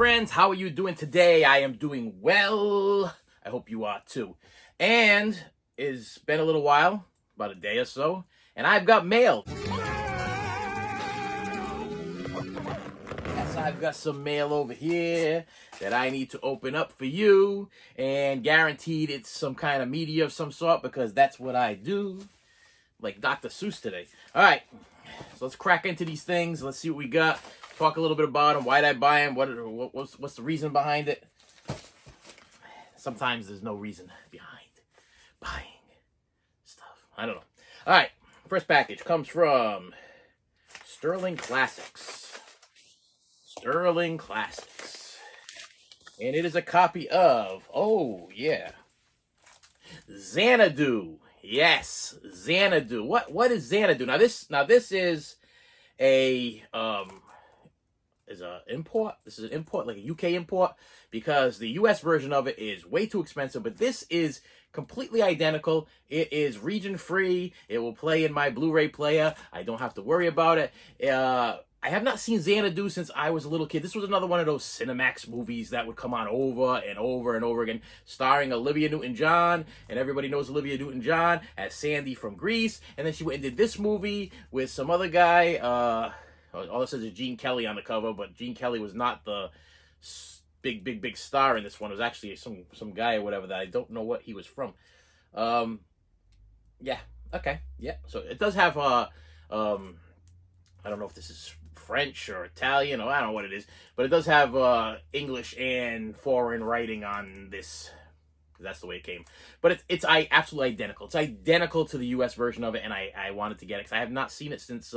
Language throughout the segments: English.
friends, how are you doing today? I am doing well. I hope you are too. And it's been a little while, about a day or so, and I've got mail. Yes, I've got some mail over here that I need to open up for you, and guaranteed it's some kind of media of some sort because that's what I do. Like Dr. Seuss today. All right, so let's crack into these things. Let's see what we got. Talk a little bit about them. Why did I buy them? What's the reason behind it? Sometimes there's no reason behind buying stuff. I don't know. All right, first package comes from Sterling Classics. Sterling Classics. And it is a copy of, oh yeah, Xanadu. Yes, Xanadu. What is Xanadu? Now this is a import. This is an import, like a UK import, because the US version of it is way too expensive, but this is completely identical. It is region free. It will play in my Blu-ray player. I don't have to worry about it. I have not seen Xanadu since I was a little kid. This was another one of those Cinemax movies that would come on over and over and over again, starring Olivia Newton-John, and everybody knows Olivia Newton-John as Sandy from Grease. And then she went and did this movie with some other guy. All it says is Gene Kelly on the cover, but Gene Kelly was not the big star in this one. It was actually some guy or whatever that I don't know what he was from. Yeah, okay, yeah. So it does have I don't know if this is French or Italian, or I don't know what it is, but it does have English and foreign writing on this, because that's the way it came. But it's absolutely identical. It's identical to the US version of it, and I wanted to get it because I have not seen it since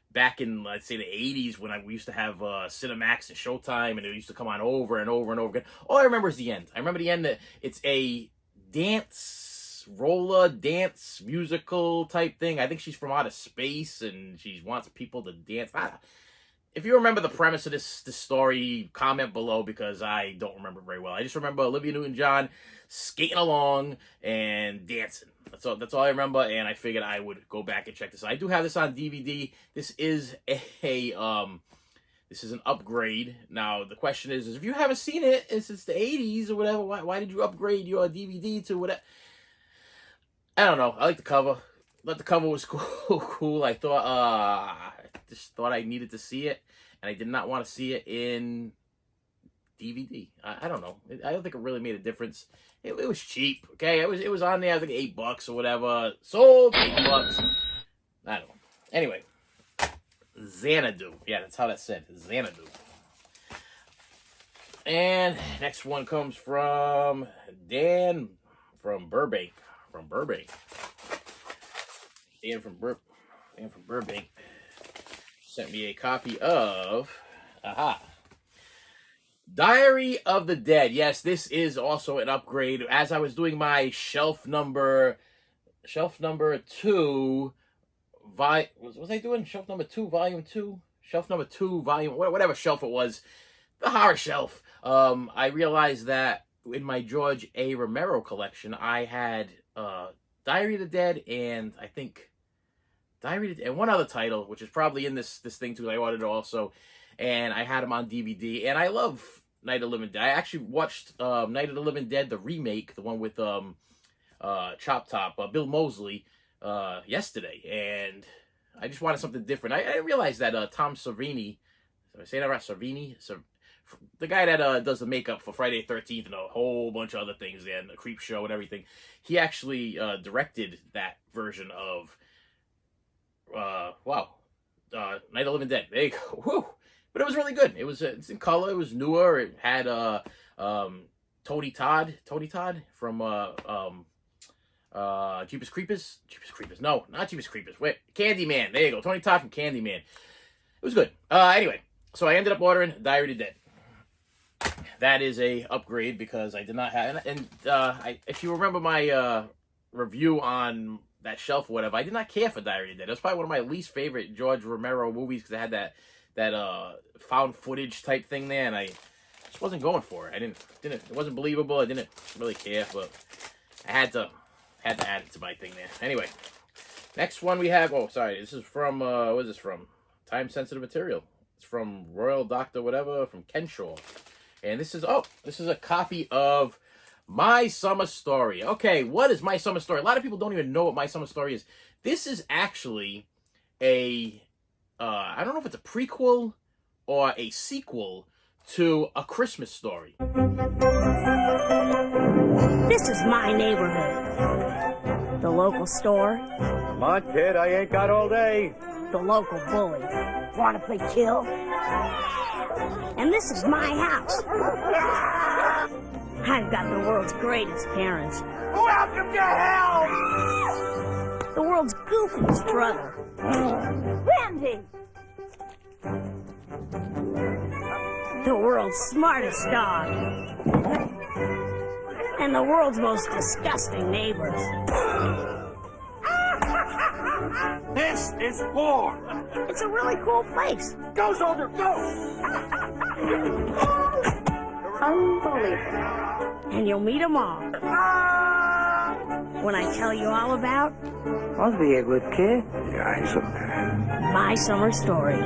back in, let's say, the 80s, when we used to have Cinemax and Showtime, and it used to come on over and over and over again. All I remember is the end. I remember the end that it's a roller dance musical type thing. I think she's from outer space and she wants people to dance. If you remember the premise of this story, comment below, because I don't remember very well. I just remember Olivia Newton-John skating along and dancing. That's all I remember, and I figured I would go back and check this out. I do have this on DVD. This is this is an upgrade. Now the question is if you haven't seen it since the 80s or whatever, why did you upgrade your DVD to whatever? I don't know. I like the cover. But the cover was cool. I just thought I needed to see it, and I did not want to see it in DVD. I don't know. I don't think it really made a difference. It was cheap. Okay, it was on there. I think $8 or whatever. Sold $8. I don't know. Anyway, Xanadu. Yeah, that's how that's said. Xanadu. And next one comes from Dan from Burbank. Dan from Burbank sent me a copy of Diary of the Dead. Yes, this is also an upgrade. As I was doing my shelf number 2, was I doing shelf number 2, volume 2? Shelf number 2, volume, whatever shelf it was, the horror shelf. I realized that in my George A. Romero collection, I had Diary of the Dead, and I think Diary of the Dead, and one other title, which is probably in this thing too. I ordered it also, and I had them on DVD. And I love Night of the Living Dead. I actually watched Night of the Living Dead, the remake, the one with Chop Top, Bill Moseley, yesterday, and I just wanted something different. I realized that Tom Savini, did I say that right? Savini? The guy that does the makeup for Friday the 13th and a whole bunch of other things, and the Creep Show and everything, he actually directed that version of Night of the Living Dead. There you go. Whew. But it was really good. It's in color. It was newer. It had Tony Todd from Jeepers Creepers. No, not Jeepers Creepers. Wait, Candyman. There you go. Tony Todd from Candyman. It was good. Anyway, so I ended up ordering Diary of the Dead. That is a upgrade because I did not have, and if you remember my review on that shelf or whatever, I did not care for Diary of the Dead. It was probably one of my least favorite George Romero movies because it had that found footage type thing there, and I just wasn't going for it. It wasn't believable. I didn't really care, but I had to add it to my thing there. Anyway, next one we have. Oh, sorry, this is from what is this from? Time sensitive material. It's from Royal Doctor whatever from Kenshaw. And this is a copy of My Summer Story. Okay, what is My Summer Story? A lot of people don't even know what My Summer Story is. This is actually a I don't know if it's a prequel or a sequel to A Christmas Story. This is my neighborhood. The local store. Come on, kid, I ain't got all day. The local bully. Want to play kill? And this is my house. I've got the world's greatest parents. Welcome to hell! The world's goofiest brother. Randy! The world's smartest dog. And the world's most disgusting neighbors. This is war. It's a really cool place. Go, soldier, go! Unbelievable. And you'll meet them all. When I tell you all about I'll be a good kid. Yeah, he's okay. My Summer Story.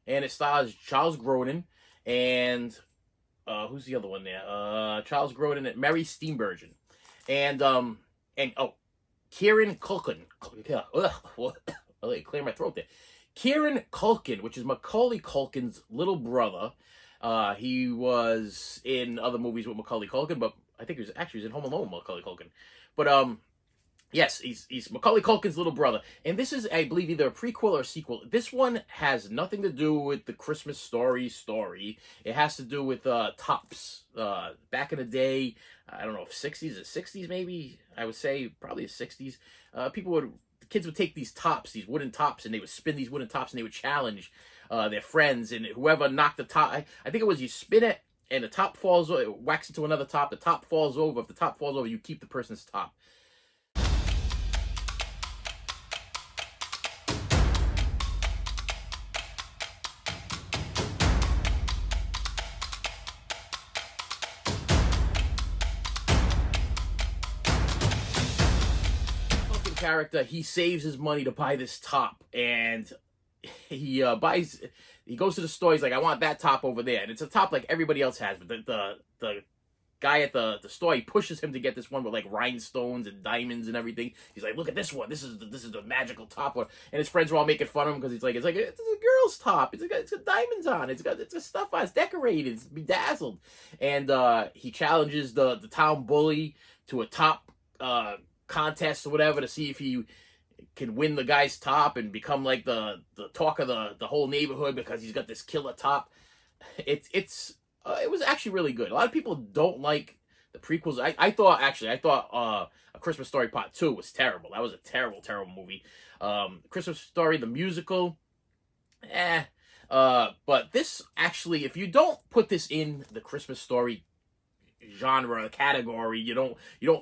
And it stars Charles Grodin and who's the other one there? Charles Grodin and Mary Steenburgen. And Kieran Culkin. Clear my throat there. Kieran Culkin, which is Macaulay Culkin's little brother. He was in other movies with Macaulay Culkin, but I think he was in Home Alone with Macaulay Culkin. But yes, he's Macaulay Culkin's little brother. And this is, I believe, either a prequel or a sequel. This one has nothing to do with the Christmas story. It has to do with tops. Back in the day, I don't know if 60s maybe, I would say probably the 60s. Kids would take these wooden tops, and they would spin these wooden tops, and they would challenge their friends, and whoever knocked the top, I think it was you spin it, and the top falls over, it whacks into another top, the top falls over. If the top falls over, you keep the person's top. Character, he saves his money to buy this top, and he goes to the store. He's like, I want that top over there, and it's a top like everybody else has, but the guy at the store, he pushes him to get this one with like rhinestones and diamonds and everything. He's like, look at this one, this is the magical top one. And his friends are all making fun of him because it's a girl's top, it's got diamonds on, it's got stuff on, it's decorated, it's bedazzled. And he challenges the town bully to a top contest or whatever to see if he can win the guy's top and become like the talk of the whole neighborhood because he's got this killer top. It was actually really good. A lot of people don't like the prequels. I thought A Christmas Story Part 2 was terrible. That was a terrible movie. Christmas Story the musical, but this actually, if you don't put this in the Christmas Story genre category, you don't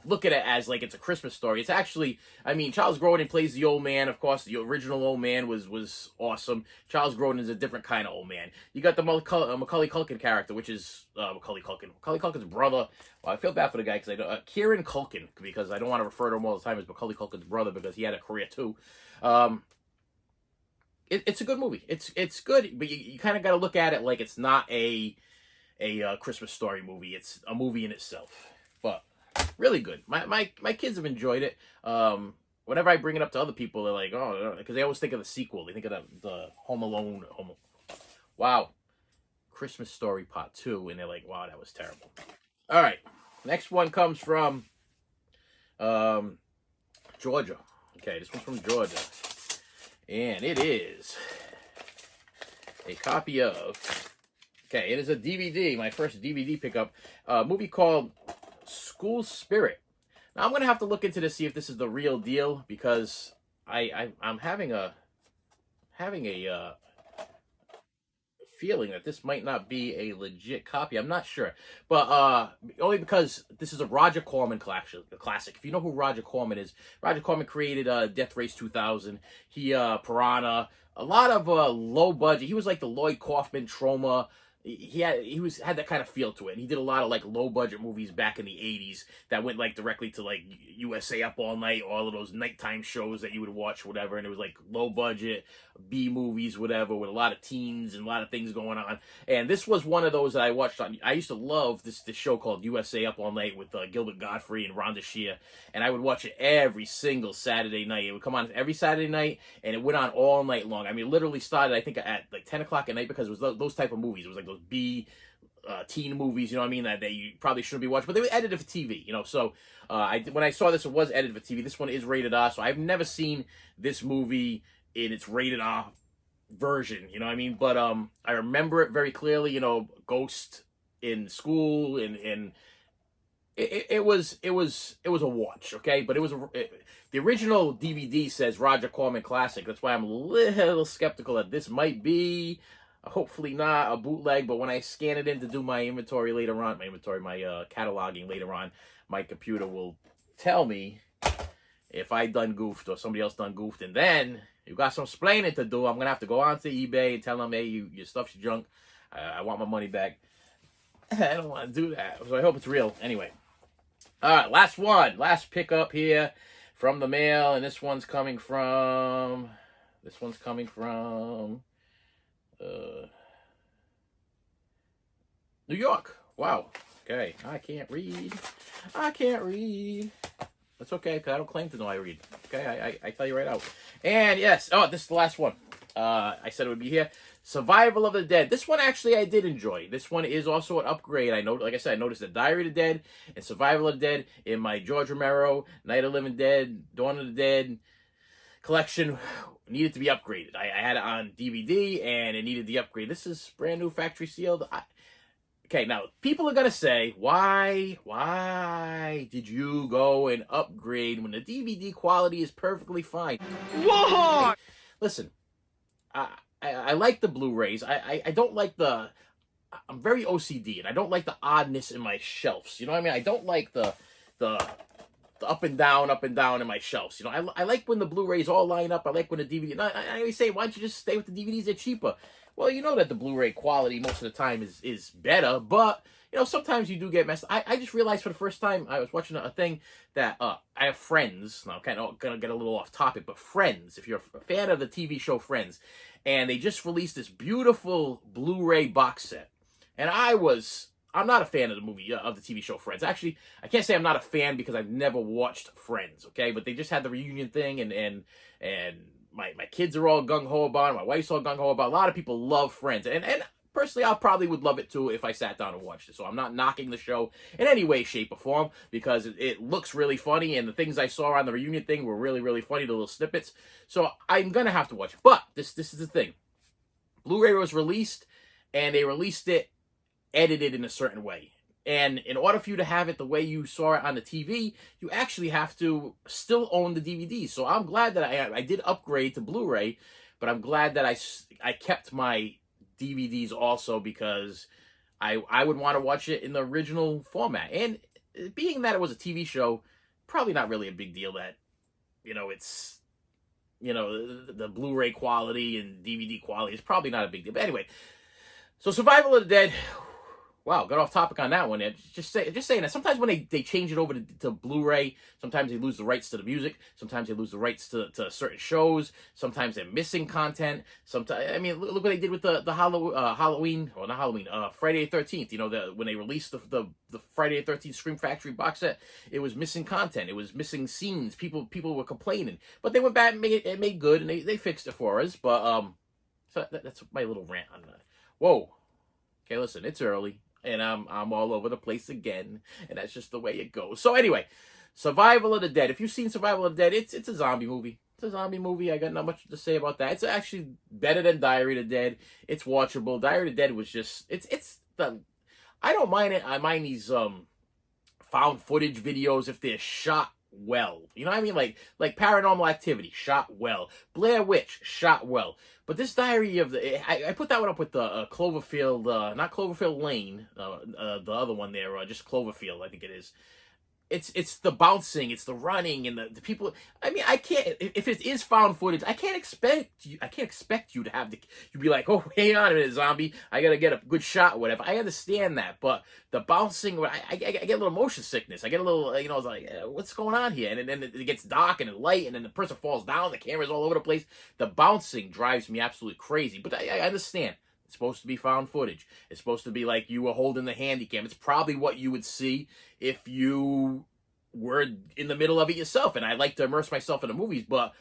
look at it as like it's a Christmas story. It's actually, I mean, Charles Grodin plays the old man. Of course, the original old man was awesome. Charles Grodin is a different kind of old man. You got the Macaulay Culkin character, which is Macaulay Culkin's brother. Well, I feel bad for the guy because I know Kieran Culkin, because I don't want to refer to him all the time as Macaulay Culkin's brother because he had a career too. It's a good movie. It's good, but you kind of got to look at it like it's not a Christmas Story movie. It's a movie in itself, but really good. My kids have enjoyed it. Whenever I bring it up to other people, they're like, oh, because they always think of the sequel. They think of the Home Alone. Wow, Christmas Story Part 2, and they're like, wow, that was terrible. All right, next one comes from Georgia. Okay, this one's from Georgia, and it is a copy of. Okay, it is a DVD, my first DVD pickup, a movie called School Spirit. Now, I'm going to have to look into this, see if this is the real deal, because I'm having a feeling that this might not be a legit copy. I'm not sure, but only because this is a Roger Corman classic. If you know who Roger Corman is, Roger Corman created Death Race 2000. He Piranha, a lot of low budget. He was like the Lloyd Kaufman Troma. had that kind of feel to it. And he did a lot of like low budget movies back in the 80s that went like directly to like USA Up All Night, all of those nighttime shows that you would watch, whatever. And it was like low budget B movies, whatever, with a lot of teens and a lot of things going on. And this was one of those that I watched on. I used to love this show called USA Up All Night with Gilbert Gottfried and Rhonda Shear, and I would watch it every single Saturday night. It would come on every Saturday night, and it went on all night long. I mean, it literally started, I think, at like 10 o'clock at night, because it was those type of movies. It was like those B teen movies, you know what I mean, that you probably shouldn't be watching, but they were edited for TV, you know. So when I saw this, it was edited for TV. This one is rated R, so I've never seen this movie in its rated R version, you know what I mean. But I remember it very clearly, you know, ghost in school, and it was a watch, okay. But the original DVD says Roger Corman Classic. That's why I'm a little skeptical that this might be, hopefully not, a bootleg. But when I scan it in to do my inventory later on, my cataloging later on, my computer will tell me if I done goofed or somebody else done goofed. And then you got some explaining to do. I'm going to have to go on to eBay and tell them, hey, your stuff's junk. I want my money back. I don't want to do that. So I hope it's real. Anyway. All right, last pickup here from the mail. And this one's coming from New York. Wow. Okay. I can't read. That's okay, because I don't claim to know I read. Okay, I tell you right out. And yes, this is the last one. I said it would be here. Survival of the Dead. This one actually I did enjoy. This one is also an upgrade. Like I said, I noticed that Diary of the Dead and Survival of the Dead in my George Romero, Night of the Living Dead, Dawn of the Dead collection needed to be upgraded. I had it on DVD and it needed the upgrade. This is brand new, factory sealed. Okay, now people are gonna say, why did you go and upgrade when the DVD quality is perfectly fine? Whoa! Listen, I like the Blu-rays. I don't like I'm very OCD, and I don't like the oddness in my shelves. You know what I mean? I don't like the up and down in my shelves. You know, I like when the Blu-rays all line up. I like when the DVD. And I always say, why don't you just stay with the DVDs? They're cheaper. Well, you know that the Blu-ray quality most of the time is better, but you know, sometimes you do get messed up. I just realized for the first time, I was watching a thing that I have Friends. Now, I'm kind of gonna get a little off topic, but Friends, if you're a fan of the TV show Friends, and they just released this beautiful Blu-ray box set, and I'm not a fan of the movie, of the TV show Friends. Actually, I can't say I'm not a fan because I've never watched Friends, okay? But they just had the reunion thing, and my kids are all gung-ho about it. My wife's all gung-ho about it. A lot of people love Friends. And personally, I probably would love it too if I sat down and watched it. So I'm not knocking the show in any way, shape, or form, because it looks really funny, and the things I saw on the reunion thing were really, really funny, the little snippets. So I'm going to have to watch it. But this is the thing. Blu-ray was released, and they released it edited in a certain way. And in order for you to have it the way you saw it on the TV, you actually have to still own the DVD. So I'm glad that I did upgrade to Blu-ray, but I'm glad that I kept my DVDs also, because I would want to watch it in the original format. And being that it was a TV show, probably not really a big deal that, you know, it's, you know, the Blu-ray quality and DVD quality is probably not a big deal. But anyway, so Survival of the Dead. Wow, got off topic on that one. Just saying that sometimes when they change it over to Blu-ray, sometimes they lose the rights to the music. Sometimes they lose the rights to certain shows. Sometimes they're missing content. Sometimes, I mean, look what they did with the Halloween, or not Halloween, Friday the 13th. You know, when they released the Friday the 13th Scream Factory box set, it was missing content. It was missing scenes. People were complaining, but they went back and made good, and they fixed it for us. But so that's my little rant on that. Whoa. Okay, listen, it's early. And I'm all over the place again, and that's just the way it goes. So anyway, Survival of the Dead. If you've seen Survival of the Dead, it's a zombie movie. It's a zombie movie. I got not much to say about that. It's actually better than Diary of the Dead. It's watchable. Diary of the Dead was just I don't mind it. I mind these found footage videos if they're shot well. You know what I mean? Like Paranormal Activity, shot well. Blair Witch, shot well. But this Diary of the... I put that one up with the Cloverfield... not Cloverfield Lane. The other one there. Just Cloverfield, I think it is. it's the bouncing, it's the running, and the people. I mean, I can't. If it is found footage, I can't expect you to have you be like, oh, hang on a minute, zombie, I gotta get a good shot, or whatever. I understand that, but the bouncing, I get a little motion sickness. I get a little, you know, it's like, what's going on here? And then it gets dark and light, and then the person falls down. The camera's all over the place. The bouncing drives me absolutely crazy. But I understand. It's supposed to be found footage. It's supposed to be like you were holding the handy cam. It's probably what you would see if you were in the middle of it yourself. And I like to immerse myself in the movies, but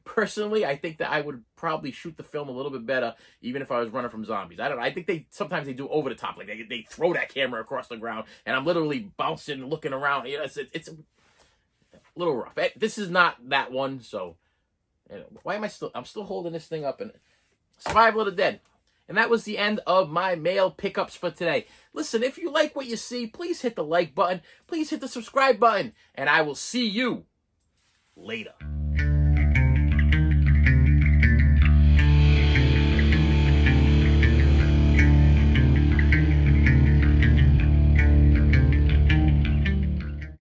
personally, I think that I would probably shoot the film a little bit better, even if I was running from zombies. I don't know. I think sometimes they do over the top. Like they throw that camera across the ground, and I'm literally bouncing and looking around. You know, it's a little rough. This is not that one, so why am I'm still holding this thing up, and Survival of the Dead. And that was the end of my mail pickups for today. Listen, if you like what you see, please hit the like button. Please hit the subscribe button. And I will see you later.